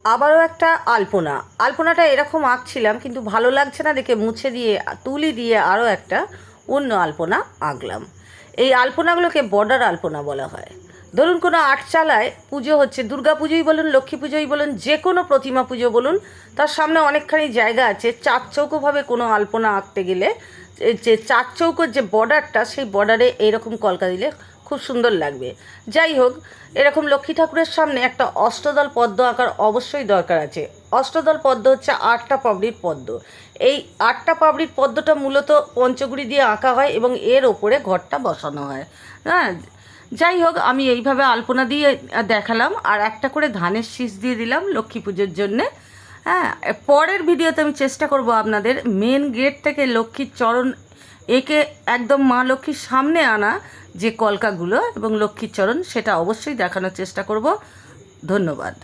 আবারও একটা আলপনা। আলপনাটা এরকম আঁকছিলাম কিন্তু ভালো লাগছে না দেখে মুছে দিয়ে তুলি দিয়ে আরও একটা অন্য আলপনা আঁকলাম। এই আলপনাগুলোকে বর্ডার আলপনা বলা হয়। ধরুন কোনো আটচালায় পুজো হচ্ছে, দুর্গা পুজোই বলুন, লক্ষ্মী পুজোই বলুন, যে কোনো প্রতিমা পুজো বলুন, তার সামনে অনেকখানি জায়গা আছে। চাকচৌকোভাবে কোনো আলপনা আঁকতে গেলে যে চাকচৌকোর যে বর্ডারটা, সেই বর্ডারে এইরকম কলকা দিলে খুব সুন্দর লাগবে। যাই হোক, এরকম লক্ষ্মী ঠাকুরের সামনে একটা অষ্টদল পদ্ম আঁকার অবশ্যই দরকার আছে। অষ্টদল পদ্ম হচ্ছে 8টা পাপড়ির পদ্ম। এই 8টা পাপড়ির পদ্মটা মূলত পঞ্চগুড়ি দিয়ে আঁকা হয় এবং এর ওপরে ঘরটা বসানো হয়। হ্যাঁ, যাই হোক, আমি এইভাবে আলপনা দিয়ে দেখালাম, আর একটা করে ধানের শীষ দিয়ে দিলাম লক্ষ্মী পুজোর জন্যে। হ্যাঁ, পরের ভিডিওতে আমি চেষ্টা করব আপনাদের মেন গেট থেকে লক্ষ্মীর চরণ একে একদম মা লক্ষ্মীর সামনে আনা যে কলকাগুলো এবং লক্ষ্মীর চরণ, সেটা অবশ্যই দেখানোর চেষ্টা করব। ধন্যবাদ।